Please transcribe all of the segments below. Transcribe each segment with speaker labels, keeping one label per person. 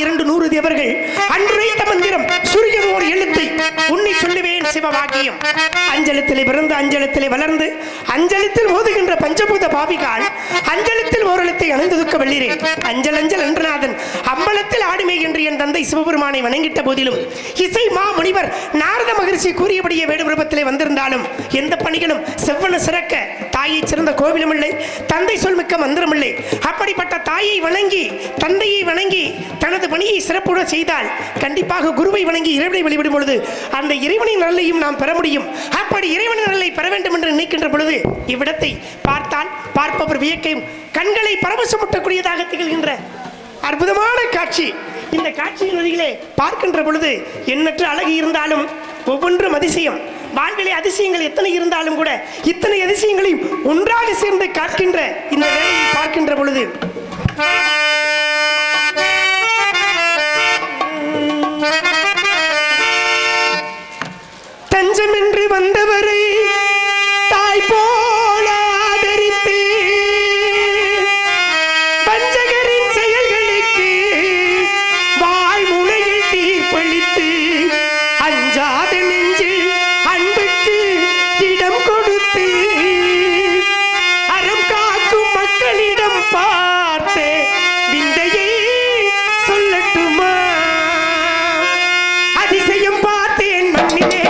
Speaker 1: 200 தேவர்கள் அன்றைத்த மந்திரம் சுரியதோர் எழுத்தை உன்னை சொல்லுவேன் சிவவாக்கியம். அஞ்சலத்திலே பிறந்து அஞ்சலத்திலே வளர்ந்து அஞ்சலத்தில் ஓதுகின்ற பஞ்சபூத பாவிகால் அஞ்சலத்தில் ஓரளத்தை அணிந்ததுக்க வெள்ளிரே அஞ்சல் அஞ்சல் என்றநாதன் அம்பலத்தில் ஆடுமே என்று என் தந்தை சிவபெருமானை வணங்கிட்ட போதிலும் இசை மா முனிவர் நாரத மகரிஷி கூறியபடியே வேடு விருப்பத்திலே வந்திருந்தாலும் எந்த பணிகளும் செவ்வன சிறக்க தாயை சிறந்த கோவிலும் இல்லை, தந்தை சொல்மிக்க மந்திரம் இல்லை. அப்படிப்பட்ட தாயை வணங்கி தந்தையை வணங்கி தனது பணியை சிறப்புடன் செய்தால் கண்டிப்பாக குருவை வணங்கி இறைவனை வழிபடும் பொழுது அந்த இறைவனின் நல்லையும் நாம் பெற முடியும். அப்படி இறைவனின் நல்லை பெற வேண்டும் என்று நினைக்கின்ற பொழுது இவ்விடத்தை பார்த்தால் பார்ப்பவர் வியக்கையும் கண்களை பரவசமூட்டக்கூடியதாக திகழ்கின்ற அற்புதமான காட்சி. இந்த காட்சியின் வழியிலே பார்க்கின்ற பொழுது எண்ணற்ற அழகு இருந்தாலும் ஒவ்வொன்றும் அதிசயம். வாழ்விலே அதிசயங்கள் எத்தனை இருந்தாலும் கூட இத்தனை அதிசயங்களையும் ஒன்றாக சேர்ந்து காக்கின்ற இந்த வேலையை பார்க்கின்ற பொழுது தஞ்சமென்று வந்தவரை தாய் போல ஆதரித்து பஞ்சகரின் செயல்களுக்கு வாழ்முனையில் தீர்ப்பளித்து அஞ்சாத நெஞ்சில் அன்புக்கு இடம் கொடுத்து அறம் காக்கும் மக்களிடம் பார்த்து விந்தையை சொல்லட்டுமா? அதிசயம் பார்த்தேன் மண்ணிலே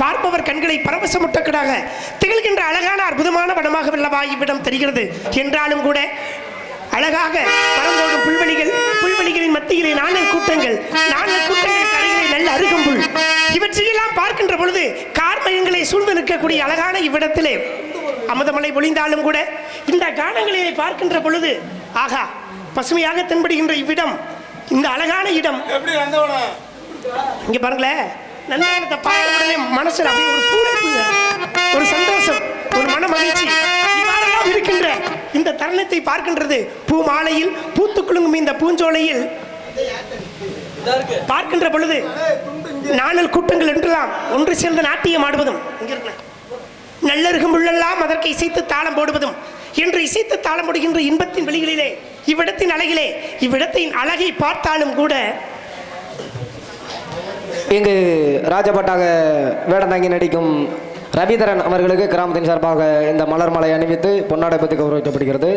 Speaker 1: பார்ப்பவர் கண்களை பரவசமுட்டக்கடாக திகழ்கின்ற அழகான அற்புதமான வனமாக வெள்ளவா இவ்விடம் தெரிகிறது. என்றாலும் கூட அழகாக பறந்தோடும் புல்வெளிகளின் மத்தியிலே நாணல் கூட்டங்கள் கரையிலே நல்ல அருகம்புல் இவற்றையெல்லாம் பார்க்கின்ற பொழுது கார்மயங்களை சூழ்ந்து நிற்கக்கூடிய அழகான இவ்விடத்திலே அமுதமலை பொழிந்தாலும் கூட இந்த கானங்களிலே பார்க்கின்ற பொழுது ஆகா பசுமையாக தென்படுகின்ற இவ்விடம், இந்த அழகான இடம் இங்க பாருங்களேன். நந்தவனத்தை பார்த்த உடனே மனசுல அப்படியே ஒரு பூரிப்பு, ஒரு சந்தோஷம், ஒரு மன மகிழ்ச்சி இவ்வாறெல்லாம் இருக்கின்ற இந்த தருணத்தை பார்க்கின்றது. பூ மாலையில் பூத்து குலுங்கும் இந்த பூஞ்சோலையில் பார்க்கின்ற பொழுது நாணல் கூட்டங்கள் என்றெல்லாம் ஒன்று சேர்ந்து நாட்டியம் ஆடுவதும் நல்லருகும் உள்ளெல்லாம் அதற்கு இசைத்து தாளம் போடுவதும் என்று இசைத்து தாளம் போடுகின்ற இன்பத்தின் வெளிகளிலே இவ்விடத்தின் அழகிலே இவ்விடத்தின் அழகை பார்த்தாலும் கூட
Speaker 2: இங்கு ராஜபட்டாக வேடந்தாங்கி நடிக்கும் ரவிதரன் அவர்களுக்கு கிராமத்தின் சார்பாக இந்த மலர் மாலை அணிவித்து பொன்னாடை பற்றி கௌரவிக்கப்படுகிறது.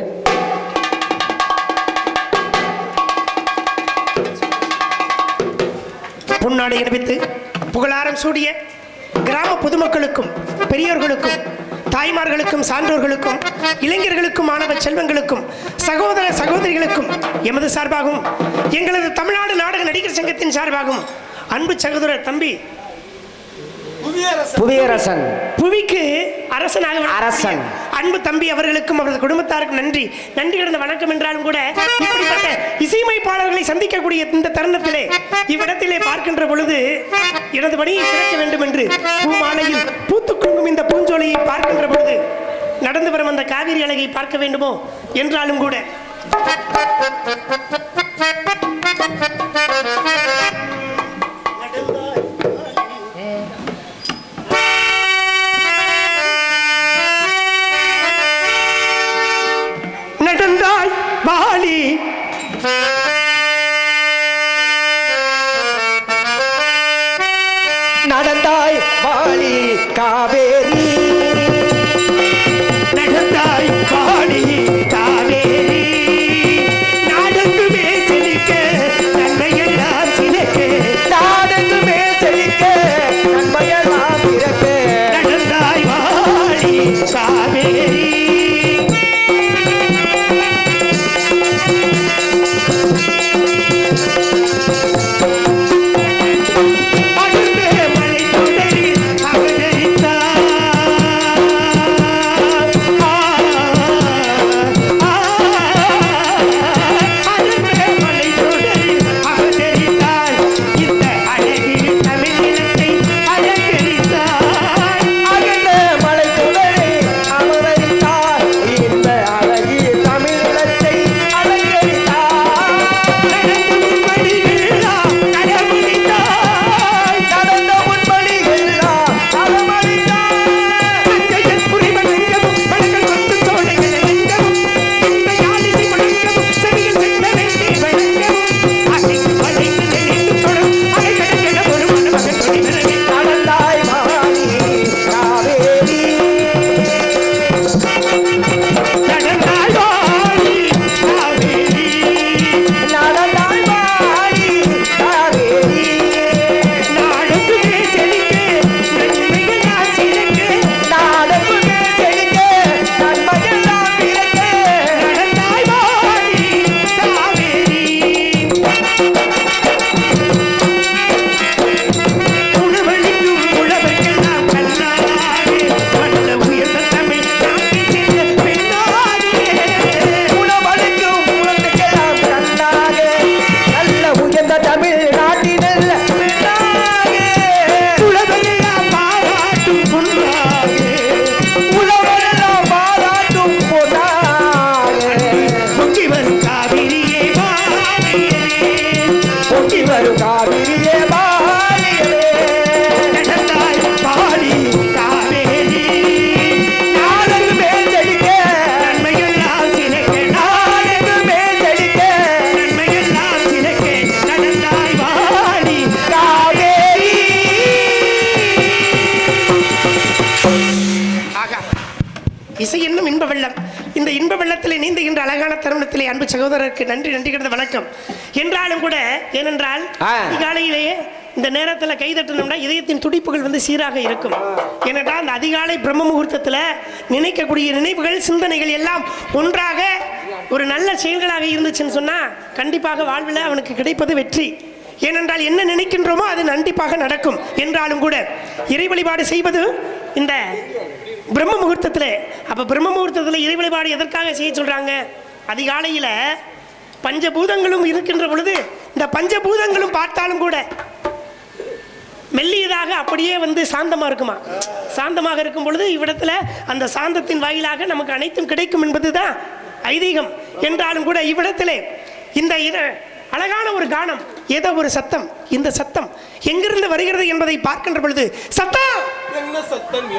Speaker 1: பொன்னாடை அணிவித்து புகழாரம் சூடிய கிராம பொதுமக்களுக்கும் பெரியோர்களுக்கும் தாய்மார்களுக்கும் சான்றோர்களுக்கும் இளைஞர்களுக்கும் மாணவ செல்வங்களுக்கும் சகோதர சகோதரிகளுக்கும் எமது சார்பாகவும் எங்களது தமிழ்நாடு நாடக நடிகர் சங்கத்தின் சார்பாகவும் அன்பு சகோதரர் தம்பி
Speaker 2: புவியரசன்
Speaker 1: புவிக்கு அரசனாக
Speaker 2: அரசன்
Speaker 1: அன்பு தம்பி அவர்களுக்கும் அவரது குடும்பத்தாருக்கும் நன்றி கிடந்த வணக்கம் என்றாலும் கூட இப்படிப்பட்ட இசையமைப்பாளர்களை சந்திக்கக்கூடிய இந்த தருணத்திலே இவ்விடத்திலே பார்க்கின்ற பொழுது எனது பணியை சிறக்க வேண்டும் என்று பூமாலையில் பூத்துக்குங்கும் இந்த பூஞ்சோலையை பார்க்கின்ற பொழுது நடந்து வரும் அந்த காவிரி அழகை பார்க்க வேண்டுமோ என்றாலும் கூட நடந்தாய் வாலி
Speaker 2: நடந்தாய் வாலி காவேரி
Speaker 1: நடந்தாய் வாலி காவேரி நாடெங்குமே செழிக்க நன்மையெல்லாம் சிலைக்க
Speaker 2: நாடெங்குமே செழிக்க நன்மையெல்லாம் பிறக்க
Speaker 1: நடந்தாய் வாலி காவேரி இசை என்னும் இன்ப வெள்ளம். இந்த இன்ப வெள்ளத்தில் நீந்துகின்ற அழகான தருணத்திலே அன்பு சகோதரருக்கு நன்றி கிடந்த வணக்கம் என்றாலும் கூட ஏனென்றால் அதிகாலையிலேயே இந்த நேரத்தில் கைதட்டணும்னா இதயத்தின் துடிப்புகள் வந்து சீராக இருக்கும். ஏனென்றால் அந்த அதிகாலை பிரம்ம முகூர்த்தத்தில் நினைக்கக்கூடிய நினைவுகள் சிந்தனைகள் எல்லாம் ஒன்றாக ஒரு நல்ல செயல்களாக இருந்துச்சுன்னு சொன்னால் கண்டிப்பாக வாழ்வில் அவனுக்கு கிடைப்பது வெற்றி. ஏனென்றால் என்ன நினைக்கின்றோமோ அது கண்டிப்பாக நடக்கும். என்றாலும் கூட இறை வழிபாடு செய்வது இந்த பிரம்ம முகூர்த்தத்தில். அப்போ பிரம்ம முகூர்த்தத்தில் இறை வழிபாடு எதற்காக செய்ய சொல்கிறாங்க? அதிகாலையில் பஞ்சபூதங்களும் இருக்கின்ற பொழுது இந்த பஞ்சபூதங்களும் பார்த்தாலும் கூட மெல்லியதாக அப்படியே வந்து சாந்தமாக இருக்குமா. சாந்தமாக இருக்கும் பொழுது இவ்விடத்தில் அந்த சாந்தத்தின் வாயிலாக நமக்கு அனைத்தும் கிடைக்கும் என்பது தான் ஐதீகம். என்றாலும் கூட இவ்விடத்திலே இந்த அழகான ஒரு கானம், ஏதோ ஒரு சத்தம். இந்த சத்தம் எங்கிருந்து வருகிறது என்பதை பார்க்கின்ற பொழுது சத்தம் என்ன சத்தம்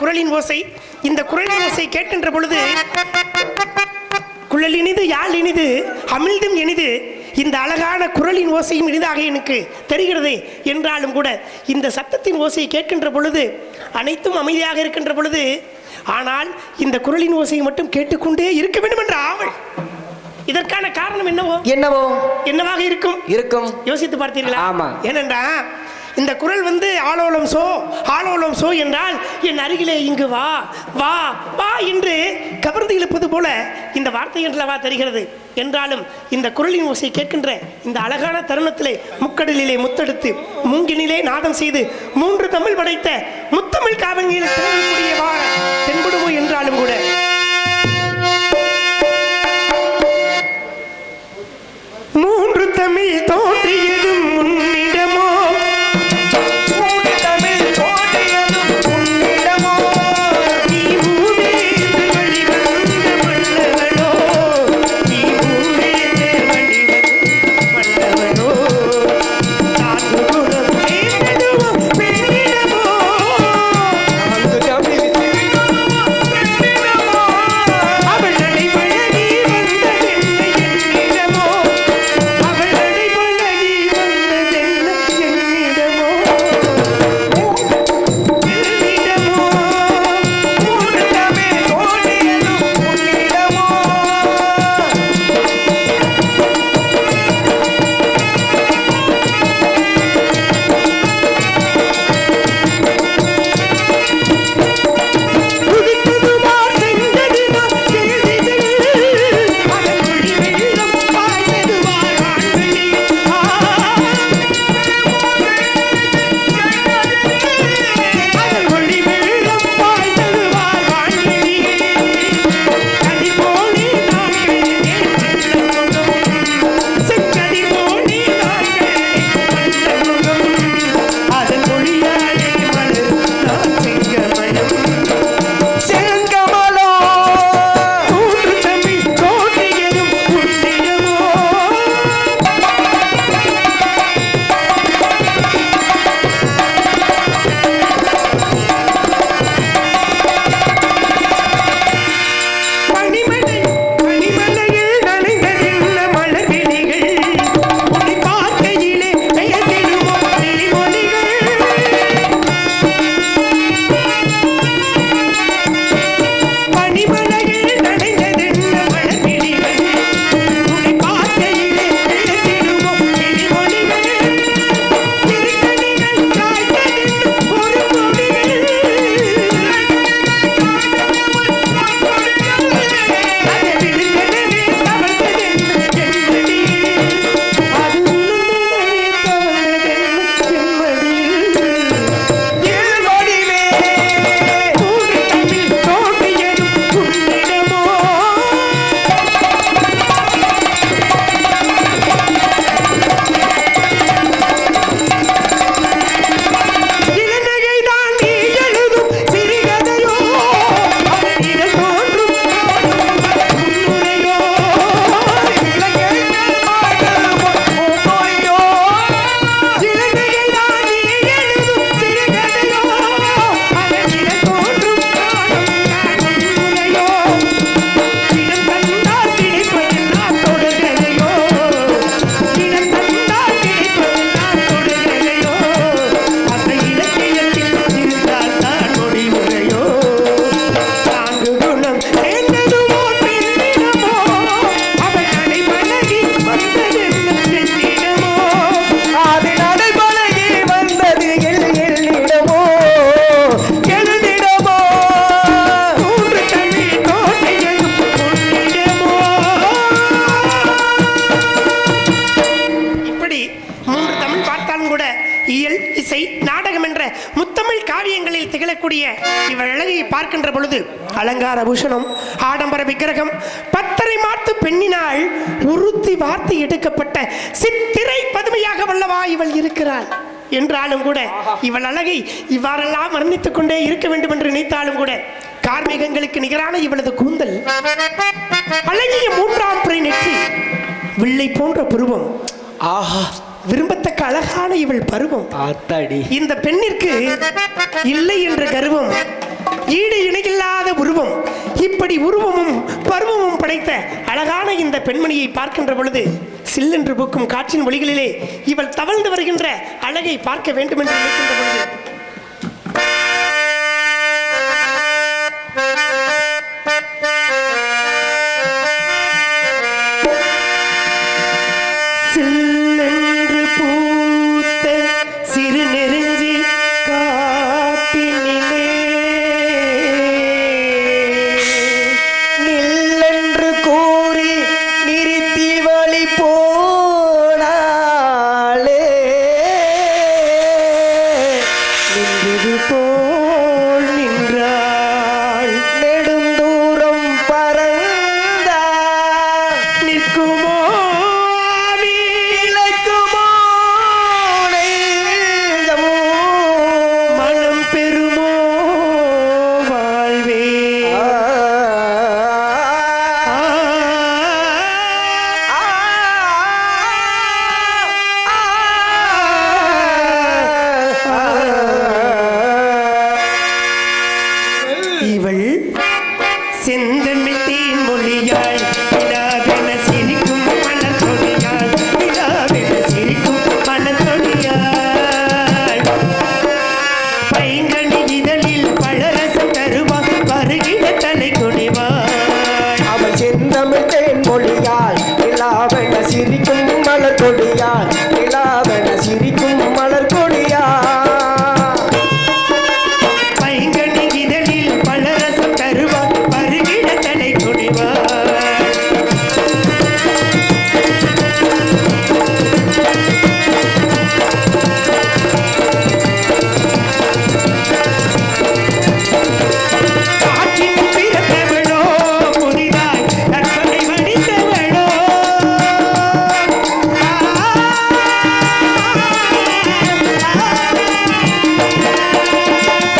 Speaker 1: குரலின் ஓசை. இந்த குரலின் ஓசை கேட்கின்ற பொழுது குழல் இனிது யாழ் இனிது அமிழ்தும் இனிது, இந்த அழகான குரலின் ஓசையும் இனிதாக எனக்கு தெரிகிறதே என்றாலும் கூட இந்த சத்தத்தின் ஓசையை கேட்கின்ற பொழுது அனைத்தும் அமைதியாக இருக்கின்ற பொழுது, ஆனால் இந்த குரலின் ஓசையை மட்டும் கேட்டுக்கொண்டே இருக்க வேண்டும் என்ற ஆவல். இதற்கான காரணம் என்னவாக இருக்கும் யோசித்து பார்த்தீர்களா?
Speaker 2: ஆமா.
Speaker 1: ஏனென்றா இந்த குரல் ஆலோலம் சோ என்றால் என் அருகிலே இங்கு வா வா வா என்று கவர்ந்து இழுப்பது போல இந்த வார்த்தை என்றவா தெரிகிறது. என்றாலும் இந்த குரலின் ஓசை கேட்கின்ற இந்த அழகான தருணத்திலே முக்கடலிலே முத்தெடுத்து மூங்கினிலே நாதம் செய்து 3 தமிழ் படைத்த முத்தமிழ் காவங்கியில் திறக்கக்கூடிய தென்படுமோ என்றாலும் கூட மூன்று தமிழ் தோன்றியதும் முன்னிடமோ, நீ மூவேந்து வழிவந்த மன்னவனோ, நீ மூவேந்து வழிவந்த மன்னவனோ, நான்கு குலம் சேர்ந்ததுவோ பெண்ணிடமோ, அவள் நடை பழகி வந்ததென்ன என்னிடமோ, அவள் நடை பழகி வந்ததென்ன என்னிடமோ, என்னிடமோ, மூன்று தமிழ் தோன்றியதும் உன்னிடமோ. உதித்ததுமார் சென்றதுமார் கேள்விகள், அதன் மொழி வெள்ளம் பாய்ந்ததுமார் வான்வெளியில். அதன் மொழி வெள்ளம் பாய்ந்ததுமார் வான்வெளியில். கதி போலே நாங்கள் வெள்ளமுகம், செங்கதி போலே நாங்கள் வெள்ளமுகம், அதன் மொழியாலே மலரும் நான் செங்கமலம். செங்கமலோ மூன்று தமிழ் தோன்றியதும் உன்னிடமோ. பனிமலையில் நனைந்ததென்ன மலர்விழிகள், உன்னை பார்க்கையிலே பெயர்ந்திடுமோ கிளிமொழிகள். பனிமலையில் நனைந்ததென்ன மலர்விழிகள், உன்னை பார்க்கையிலே பெயர்ந்திடுமோ கிளிமொழிகள். திருக்கணிகள் காய்த்ததென்ன ஒரு கொடிகள், அதை விழுந்தனவே தவழ்ந்ததென்ன என்மடியில், அது விழுந்தனவே தவழ்ந்ததென்ன என்மடியில். எழுவடிவே மூன்று தமிழ் தோன்றியதும் உன்னிடமோ. இளநகைதான் நீ எழுதும் சிறுகதையோ, அதன் இதழ் தோன்றும் முன்னுரையோ. இளநகைதான் நீ எழுதும் சிறுகதையோ, அதன் இதழ் தோன்றும் முன்னுரையோ. இடம் தந்தால் கிடைப்பதெல்லாம் தொடர்கதையோ, இடம் தந்தால் கிடைப்பதெல்லாம் தொடர்கதையோ, அந்த இலக்கியத்தில் இருந்தால் தான் முடிவுரையோ. நான்கு குணம் சேர்ந்ததுமோ பெண்ணிடமோ, அவள் நடைபழகி வந்ததென்ன பெண்ணிடமோ, அது நடைபழகி வந்தது எல்லிடமோ எழுதிடமோ. மூன்று தமிழ் தோன்றியதும் உன்னிடமோ. இப்படி 3 தமிழ் பார்த்தாலும் கூட இயல், இசை, நாடகம் என்ற முத்தமிழ் காவியங்களில் திகழக்கூடிய இவள் அழகையை பார்க்கின்ற பொழுது அலங்கார பூஷணம், ஆடம்பர விக்கிரகம், 10 மாத்து பெண்ணினால் உறுத்தி வார்த்தை எடுக்கப்பட்ட சித்திரை பதுமையாக வல்லவா இவள் இருக்கிறாள். என்றாலும் கூட இவள் அழகை இவ்வாறெல்லாம் வர்ணித்துக் கொண்டே இருக்க வேண்டும் என்று நினைத்தாலும் கூட கார்மேகங்களுக்கு நிகரான இவளது கூந்தல், அழகிய 3ஆம் பிறை நெற்றி, வில்லை போன்ற புருவம்,
Speaker 2: ஆஹா,
Speaker 1: விரும்பத்தக்க அழகான இவள் பருவம்.
Speaker 2: ஆத்தாடி.
Speaker 1: இந்த பெண்ணிற்கு இல்லை என்ற கர்வம், ஈடு இப்படி உருவமும் பருவமும் படைத்த அழகான இந்த பெண்மணியை பார்க்கின்ற பொழுது சில்லென்று பூக்கும் காற்றின் ஒளிகளிலே இவள் தவழ்ந்து வருகின்ற அழகை பார்க்க வேண்டும் என்று நினைக்கின்ற பொழுது சில்லென்று பூத்த சிறு நெருஞ்சி காட்டினிலே
Speaker 2: நில்லென்று கூறி நிறுத்தி வழி போனாளே
Speaker 1: நின்றது போல் நின்றாள்
Speaker 2: நெடுந்தூரம் பறந்தா
Speaker 1: நிற்குமோ
Speaker 2: இலக்குமோ நெஞ்சமோ
Speaker 1: மனம் பெறுமோ வாழ்வே இவள் செந்தமிழ் தேன் மொழியாள் இலாவென சிரிக்கும் மலர் கொடியாள் இலாவென சிரிக்கும் மலர் கொடியாள் பைங்கனி இதழில் பழரசம் தருவாள் வருகிற தலை கொடிவாள்
Speaker 2: அவள் செந்தமிழ் தேன் மொழியாள் இலாவென சிரிக்கும் மலர் கொடியாள் இலாவென சிரிக்கும் மலர் கொடியாள்
Speaker 1: பைங்கனி இதழில் பழரசம் தருவாள் வருகிற தலை கொடிவாள் காற்றில் பிறந்தவளோ புதிதாய் கற்பனை வடித்தவளோ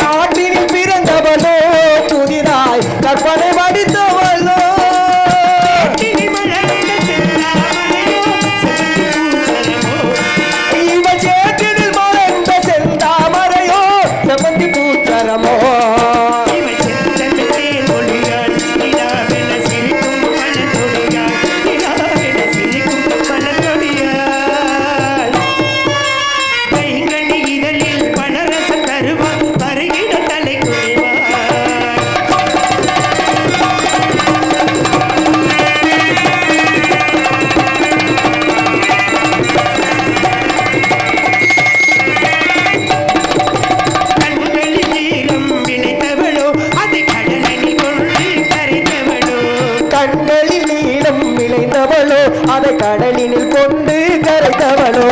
Speaker 2: காட்டினில் பிறந்தவளோ புதிதாய் கற்பனை வடித்தவளோ
Speaker 1: கிளி மலர்ந்த செந்தாமரையோ செவந்தி பூச்சரமோ
Speaker 2: இவள் சேற்றினில் மலர்ந்த செந்தாமரையோ செவந்தி பூச்சரமோ
Speaker 1: இவள் செந்தமிழ் தேன் மொழியாள் நிலாவென சிரிக்கும் மலர் கொடியாள் நிலாவென சிரிக்கும் மலர் கொடியாள் பைங்கனி இதழில் பழரசம் தருவாள் வருகிற தலை கொடிவாள் கண்களில் ஈரம் விளைத்தவளோ அதை கடலில் கொண்டு கரைத்தவளோ
Speaker 2: கண்களில் நீளம் விளைந்தவளோ அதை கடலினில் கொண்டு கரைத்தவளோ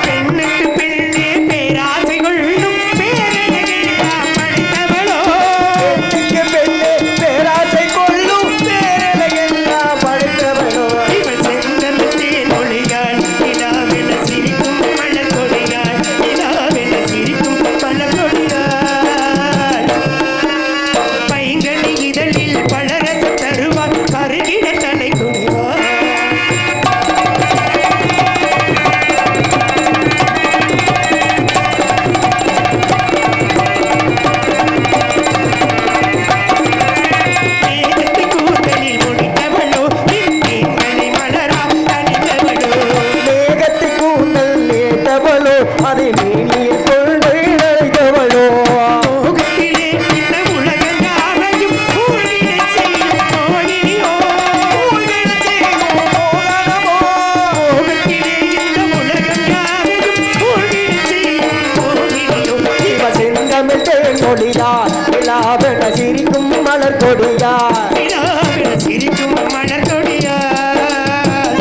Speaker 1: பெண்ணுக்கு பெண்ணே பேராசை கொள்ளும் பேரழகெல்லாம் படைத்தவளோ
Speaker 2: பெண்ணுக்கு பெண்ணே பேராசை கொள்ளும் பேரலையெல்லாம் படைத்தவளோ
Speaker 1: இவள் செந்தமிழ் தேன் மொழியாள் நிலாவென சிரிக்கும் மலர் கொடியாள் நிலாவென சிரிக்கும் மலர் கொடியாள் பைங்கனி இதழில் பழரசம் தருவாள் கருகிட தலை கொடிவாள் மேகத்தை கூந்தலில் முடித்தவளோ நின்மலை மலரா தனித்தவளோ
Speaker 2: மேகத்தை கூந்தல் நேர்த்தவளோ அதை நீனில் கொண்டு நடைத்தவளோ
Speaker 1: மோகத்திலே இந்த உலகங்காரையும் மூழ்கிடச் செய்யும் மோகினியோ. மோகத்திலே இந்த உலகங்காரையும் மூழ்கிடச் செய்யும் மோகினியோ.
Speaker 2: இவ செந்தமிழ் தேன் மொழியார் இலாவென சிரிக்கும் மலர் கொடியார்
Speaker 1: நிலாவென சிரிக்கும் மலர் கொடியாள்.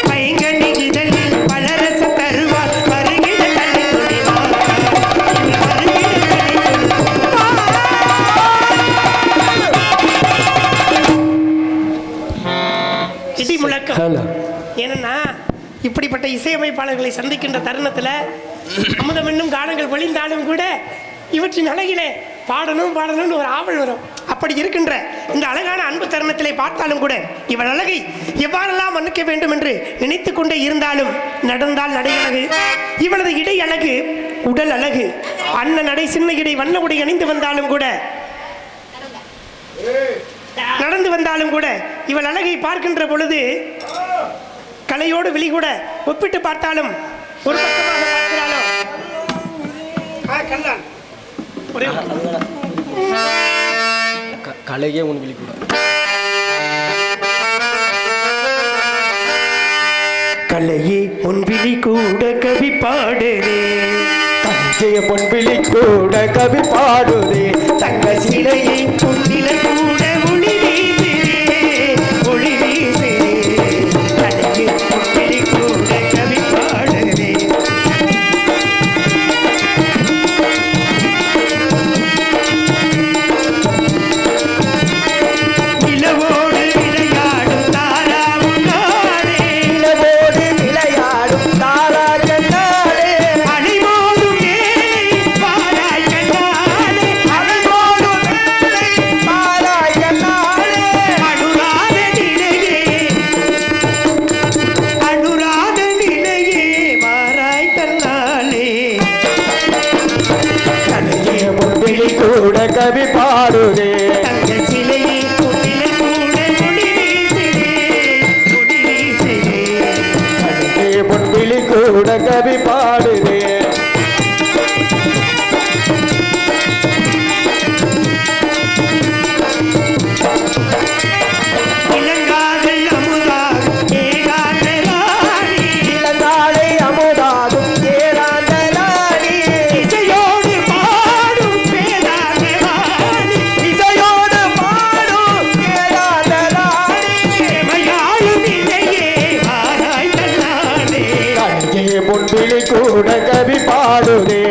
Speaker 1: பைங்கனி இதழில் பழரசம் தருவாள் வருகிற தலை கொடிவாள். வருகிற தலை கொடிவாள். இடி முழக்கம் என்னன்னா இப்படிப்பட்ட இசையமைப்பாளர்களை சந்திக்கின்ற தருணத்துல அமுதம் என்னும் கானங்கள் பொழிந்தாலும் கூட இவற்றின் அழகிலே பாடணும்னு ஒரு ஆவல் வரும். அப்படி இருக்கின்ற இந்த அழகான அன்பு தருணத்திலே பார்த்தாலும் கூட இவள் அழகை எவ்வாறெல்லாம் மன்னிக்க வேண்டும் என்று நினைத்து கொண்டே இருந்தாலும் நடந்தால் நடை அழகு, இவளது இடை அழகு, உடல் அழகு, அண்ணன் நடை சின்ன இடை வண்ண உடை அணிந்து வந்தாலும் கூட நடந்து வந்தாலும் கூட இவள் அழகை பார்க்கின்ற பொழுது கலையோடு விழி கூட ஒப்பிட்டு பார்த்தாலும் ஒரு பக்கமாக பார்க்கிறாளோ கல்லான் ஒரே
Speaker 2: கலையே உன் விழி கூட
Speaker 1: கலையே உன் விழி கூட கவி பாடுதே
Speaker 2: தஞ்சைய பொன்விழி கூட கவி பாடுதே
Speaker 1: தங்க சிலையை பொன்னிலை கூட ஒளி வீசுதே ஒளி வீசுதே கலையே உன் விழி கூட கவி பாடுதே நிலவோடு விளையாடும் தாரா உன்னாடே
Speaker 2: நிலவோடு விளையாடும் தாரா கண்ணாடே
Speaker 1: அணிமோதும் ஏழை பாராய் கண்டாலே
Speaker 2: அழகோடும் வேலை பாராய் கண்ணாடே
Speaker 1: அனுராத நிலையே மாறாய் தன்னாலே
Speaker 2: தஞ்சைய பொன்விழி கூட கவி பாடுதே
Speaker 1: தங்க சிலையே பொன்னிலை கூட ஒளி வீசுதே ஒளி வீசுதே
Speaker 2: தஞ்சைய பொன்விழி கூட கவி பாடுதே
Speaker 1: இளங்காதல் அமுதாக ஏகாந்த ராணி
Speaker 2: இளங்காலை அமுதாகும் ஏராந்தலானி
Speaker 1: இசையோடு பாடும் வேதாந்த வாணி
Speaker 2: இசையோடு பாடும் ஏராந்தலானி
Speaker 1: செமையாளும் நிலையே மாறாய் தன்னாலே
Speaker 2: தஞ்சைய பொன்விழி கூட கவி பாடுதே